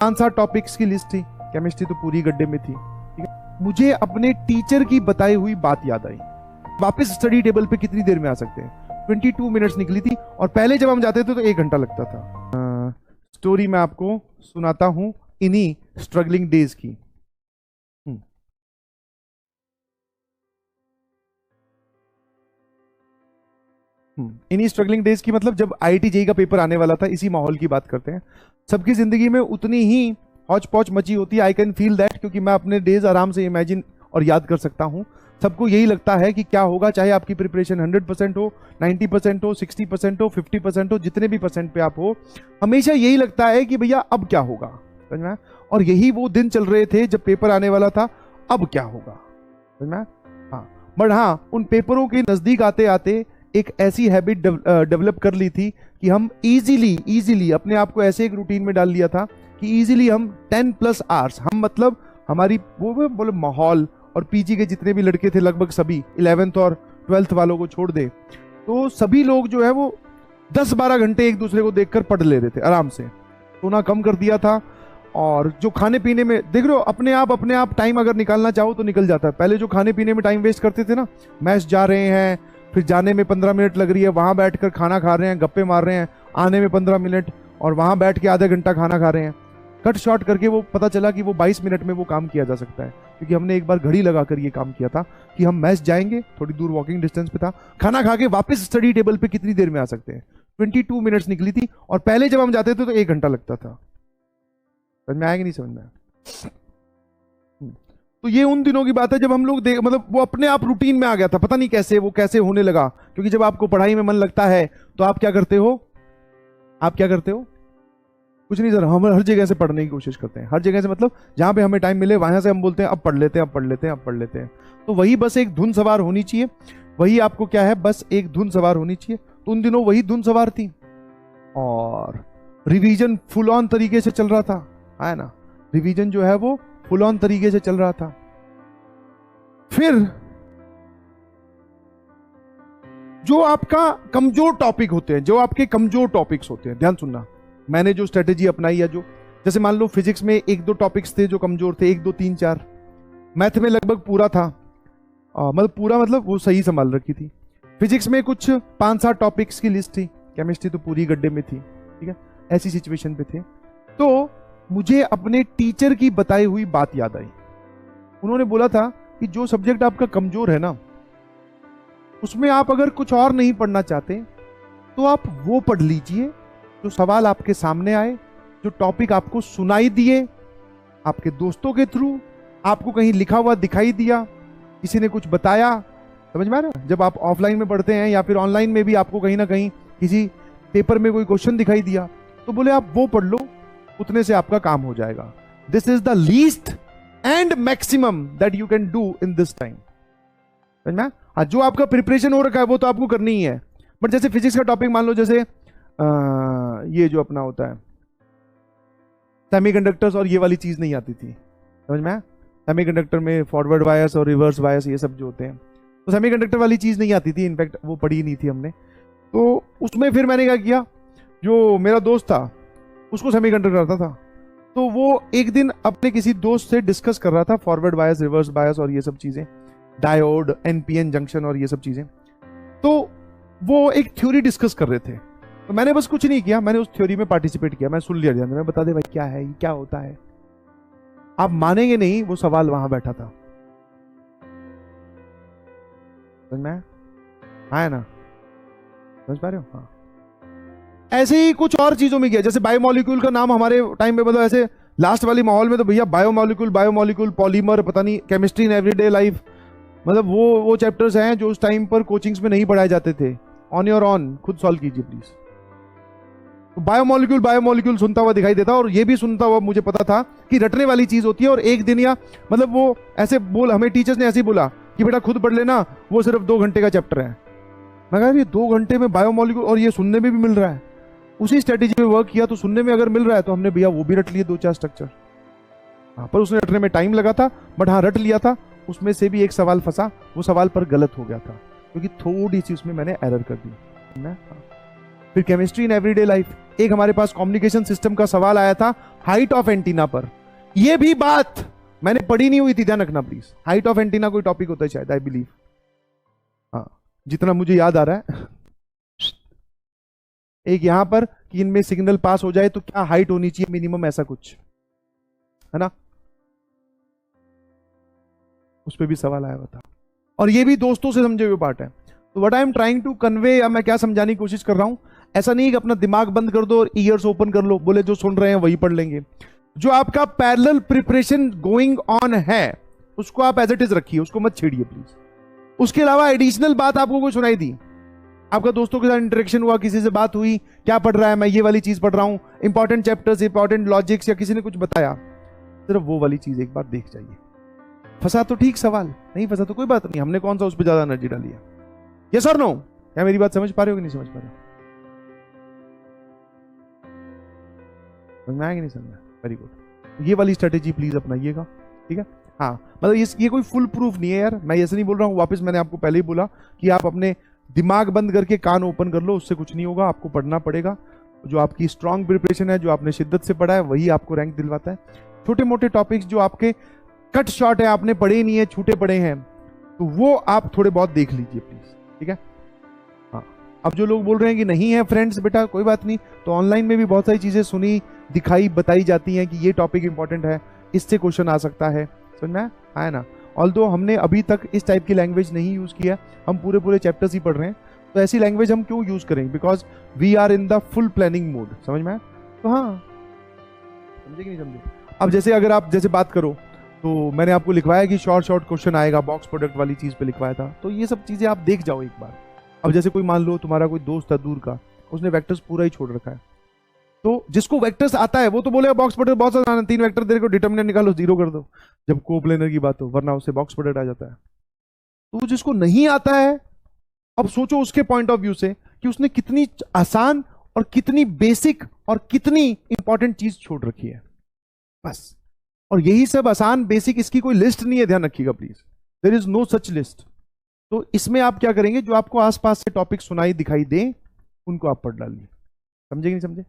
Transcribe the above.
5-7 topics की list थी। Chemistry तो पूरी गड्ढे में थी। ठीक है, मुझे अपने टीचर की बताई हुई बात याद आई। वापस स्टडी टेबल पे कितनी देर में आ सकते हैं? 22 मिनट्स निकली थी, और पहले जब हम जाते थे तो 1 घंटा लगता था। स्टोरी मैं आपको सुनाता हूं इन्हीं स्ट्रगलिंग डेज की। इन्हीं स्ट्रगलिंग डेज की, मतलब जब आईआईटी जेईई का पेपर आने वाला था, इसी माहौल की बात करते हैं। सबकी जिंदगी में उतनी ही हौच पौच मची होती है। आई कैन फील दैट, क्योंकि मैं अपने डेज आराम से इमेजिन और याद कर सकता हूं। सबको यही लगता है कि क्या होगा, चाहे आपकी प्रिपरेशन 100% हो, 90% हो, 60% हो, 50% हो, जितने भी परसेंट पे आप हो, हमेशा यही लगता है कि भैया अब क्या होगा। समझ में? और यही वो दिन चल रहे थे जब पेपर आने वाला था। अब क्या होगा? समझ में? हाँ, बट हाँ, उन पेपरों के नजदीक आते आते एक ऐसी हैबिट डेवलप कर ली थी कि हम इजीली अपने आप को ऐसे एक रूटीन में डाल लिया था कि इजीली हम 10+ आवर्स, हम मतलब हमारी वो बोले माहौल और पीजी के जितने भी लड़के थे, लगभग सभी 11th और 12th वालों को छोड़ दे, तो सभी लोग जो है वो 10-12 घंटे एक दूसरे को देखकर पढ़ ले रहे थे आराम से। सोना कम कर दिया था, और जो खाने पीने में देख रहे हो, अपने आप टाइम अगर निकालना चाहो तो निकल जाता है। पहले जो खाने पीने में टाइम वेस्ट करते थे ना, मैच जा रहे हैं, फिर जाने में 15 मिनट लग रही है, वहां बैठकर खाना खा रहे हैं, गप्पे मार रहे हैं, आने में 15 मिनट, और वहां बैठ के आधा घंटा खाना खा रहे हैं। कट शॉर्ट करके वो पता चला कि वो 22 मिनट में वो काम किया जा सकता है, क्योंकि हमने एक बार घड़ी लगाकर ये काम किया था कि हम मैच जाएंगे, थोड़ी दूर वॉकिंग डिस्टेंस पे था, खाना खा के वापस स्टडी टेबल पे कितनी देर में आ सकते हैं। 22 मिनट्स निकली थी, और पहले जब हम जाते थे तो 1 घंटा लगता था। समझ में आया कि नहीं समझ में आया? तो ये उन दिनों की बात है जब हम लोग मतलब वो अपने आप रूटीन में आ गया था। पता नहीं कैसे वो कैसे होने लगा, क्योंकि जब आपको पढ़ाई में मन लगता है तो आप क्या करते हो? कुछ नहीं सर, हम हर जगह से पढ़ने की कोशिश करते हैं। हर जगह से मतलब जहां पे हमें टाइम मिले वहां से हम बोलते हैं अब पढ़ लेते हैं। तो वही बस एक धुन सवार होनी चाहिए। वही आपको क्या है, बस एक धुन सवार होनी चाहिए। तो उन दिनों वही धुन सवार थी, और रिवीजन फुल ऑन तरीके से चल रहा था, है ना। रिवीजन जो है वो फुल ऑन तरीके से चल रहा था। फिर जो आपका कमजोर टॉपिक होते हैं, जो आपके कमजोर टॉपिक्स होते हैं, ध्यान सुनना, मैंने जो स्ट्रेटेजी अपनाई है, जो जैसे मान लो फिजिक्स में 1-2 टॉपिक्स थे जो कमजोर थे, 1, 2, 3, 4। मैथ में लगभग पूरा था, मतलब वो सही संभाल रखी थी। फिजिक्स में कुछ 5-7 टॉपिक्स की लिस्ट थी। केमिस्ट्री तो पूरी गड्ढे में थी। ठीक है, ऐसी सिचुएशन पे थे। तो मुझे अपने टीचर की बताई हुई बात याद आई। उन्होंने बोला था कि जो सब्जेक्ट आपका कमजोर है ना, उसमें आप अगर कुछ और नहीं पढ़ना चाहते तो आप वो पढ़ लीजिए जो सवाल आपके सामने आए, जो टॉपिक आपको सुनाई दिए आपके दोस्तों के थ्रू, आपको कहीं लिखा हुआ दिखाई दिया, किसी ने कुछ बताया। समझ में आ रहा है? जब आप ऑफलाइन में पढ़ते हैं या फिर ऑनलाइन में भी आपको कहीं ना कहीं किसी पेपर में कोई क्वेश्चन दिखाई दिया, तो बोले आप वो पढ़ लो, उतने से आपका काम हो जाएगा। This is the least and maximum that you can do in this time. समझ में? हाँ, जो आपका प्रिपरेशन हो रखा है वो तो आपको करनी ही है। बट जैसे फिजिक्स का टॉपिक मान लो, जैसे ये जो अपना होता है सेमीकंडक्टर्स, और ये वाली चीज नहीं आती थी। समझ में? सेमीकंडक्टर में फॉरवर्ड बायस और रिवर्स बायस ये सब जो होते हैं, तो सेमीकंडक्टर वाली चीज नहीं आती थी। इनफैक्ट वो पढ़ी नहीं थी हमने। तो उसमें फिर मैंने क्या किया, जो मेरा दोस्त था उसको सेमीकंडक्टर आता था, तो वो एक दिन अपने किसी दोस्त से डिस्कस कर रहा था फॉरवर्ड बायस, रिवर्स बायस और ये सब चीजें, डायोड, एनपीएन जंक्शन और ये सब चीजें। तो वो एक थ्योरी डिस्कस कर रहे थे, तो मैंने बस कुछ नहीं किया, मैंने उस थ्योरी में पार्टिसिपेट किया। मैं सुन लिया ध्यान, मैं बता दे भाई क्या है, क्या होता है। आप मानेंगे नहीं, वो सवाल वहां बैठा था। समझ में आया ना? समझ पा रहे हो? हाँ, ऐसे ही कुछ और चीजों में किया। जैसे बायोमोलिक्यूल का नाम हमारे टाइम में, मतलब ऐसे लास्ट वाली माहौल में तो भैया बायोमोलिक्यूल, पॉलीमर, पता नहीं, केमिस्ट्री इन एवरीडे लाइफ, मतलब वो चैप्टर्स हैं जो उस टाइम पर कोचिंग्स में नहीं पढ़ाए जाते थे। ऑन योर ऑन खुद सॉल्व कीजिए प्लीज। तो बायोमोलिक्यूल सुनता हुआ दिखाई देता, और ये भी सुनता हुआ मुझे पता था कि रटने वाली चीज होती है। और एक दिन या मतलब वो ऐसे हमें टीचर्स ने ऐसे ही बोला कि बेटा खुद पढ़ लेना, वो सिर्फ 2 घंटे का चैप्टर है। मैं कहा ये 2 घंटे में बायोमोलिक्यूल, और ये सुनने में भी मिल रहा है। उसी स्ट्रेटेजी पे वर्क किया, तो सुनने में अगर मिल रहा है तो हमने भैया वो भी रट लिए 2-4 स्ट्रक्चर। हाँ, पर उसने रटने में टाइम लगा था, बट हाँ रट लिया था। उसमें से भी एक सवाल फंसा, वो सवाल पर गलत हो गया था, क्योंकि थोड़ी सी उसमें मैंने एरर कर दी। फिर केमिस्ट्री इन एवरीडे लाइफ। एक हमारे पास कम्युनिकेशन सिस्टम का सवाल आया था हाइट ऑफ एंटीना पर। यह भी बात मैंने पढ़ी नहीं हुई थी, ध्यान रखना प्लीज। हाइट ऑफ एंटीना कोई टॉपिक होता है शायद, आई बिलीव, हाँ जितना मुझे याद आ रहा है। एक यहां पर कि इनमें सिग्नल पास हो जाए तो क्या हाइट होनी चाहिए मिनिमम, ऐसा कुछ है ना, उस पर भी सवाल आया हुआ था। और ये भी दोस्तों से समझे हुए पार्ट है। तो what I am trying to convey, या मैं क्या समझाने की कोशिश कर रहा हूं, ऐसा नहीं है कि अपना दिमाग बंद कर दो और ईयर्स ओपन कर लो, बोले जो सुन रहे हैं वही पढ़ लेंगे। जो आपका पैरेलल प्रिपरेशन गोइंग ऑन है उसको आप एज इट इज रखिए, उसको मत छेड़िए प्लीज। उसके अलावा एडिशनल बात आपको कोई सुनाई दी, आपका दोस्तों के साथ इंटरेक्शन हुआ, किसी से बात हुई, क्या पढ़ रहा है, मैं ये वाली चीज पढ़ रहा हूं, इंपॉर्टेंट चैप्टर्स, इंपॉर्टेंट लॉजिक्स, या किसी ने कुछ बताया, सिर्फ वो वाली चीज एक बार देख जाइए। फंसा तो ठीक सवाल, नहीं फंसा तो कोई बात नहीं, हमने कौन सा उस पर ज्यादा एनर्जी डाली है। यस और नो? क्या मेरी बात समझ पा रहे हो कि नहीं समझ पा रहे हो? समझ में आया कि नहीं समझ में? Very good. ये वाली स्ट्रेटेजी प्लीज अपनाइएगा, ठीक है। हाँ मतलब ये कोई फुल प्रूफ नहीं है यार, मैं ऐसे नहीं बोल रहा हूँ, वापस मैंने आपको पहले ही बोला कि आप अपने दिमाग बंद करके कान ओपन कर लो, उससे कुछ नहीं होगा, आपको पढ़ना पड़ेगा। जो आपकी स्ट्रांग प्रिपरेशन है, जो आपने शिद्दत से पढ़ा है, वही आपको रैंक दिलवाता है। छोटे मोटे टॉपिक्स जो आपके कट शॉर्ट है, आपने पढ़े ही नहीं है, छूटे पड़े हैं, तो वो आप थोड़े बहुत देख लीजिए प्लीज, ठीक है। हाँ अब जो लोग बोल रहे हैं कि नहीं है फ्रेंड्स, बेटा कोई बात नहीं, तो ऑनलाइन में भी बहुत सारी चीजें सुनी, दिखाई, बताई जाती हैं कि ये टॉपिक इंपॉर्टेंट है, इससे क्वेश्चन आ सकता है, समझ में आया ना। ऑल्दो हमने अभी तक इस टाइप की लैंग्वेज नहीं यूज किया, हम पूरे चैप्टर्स ही पढ़ रहे हैं, तो ऐसी लैंग्वेज हम क्यों यूज करें, because we are in the full planning mode, समझ में आया। तो हाँ समझे कि नहीं समझे। अब जैसे अगर आप जैसे बात करो, तो मैंने आपको लिखवाया कि शॉर्ट क्वेश्चन आएगा, बॉक्स प्रोडक्ट वाली चीज पे लिखवाया था, तो ये सब चीजें आप देख जाओ एक बार। अब जैसे कोई मान लो तुम्हारा कोई दोस्त है दूर का, उसने वेक्टर्स पूरा ही छोड़ रखा है, तो जिसको वेक्टर्स आता है वो तो बोलेगा बॉक्स प्रोडक्ट बहुत सारा, 3 वेक्टर दे को डिटरमिनेंट निकालो, 0 कर दो जब कोप्लेनर की बात हो, वरना उससे बॉक्स प्रोडक्ट आ जाता है। तो जिसको नहीं आता है, अब सोचो उसके पॉइंट ऑफ व्यू से कि उसने कितनी आसान और कितनी बेसिक और कितनी इंपॉर्टेंट चीज छोड़ रखी है, बस। और यही सब आसान बेसिक, इसकी कोई लिस्ट नहीं है, ध्यान रखिएगा please, there is no such list. तो इसमें आप क्या करेंगे, जो आपको आसपास से टॉपिक सुनाई दिखाई दे उनको आप पढ़ डालिए, समझे कि नहीं समझे।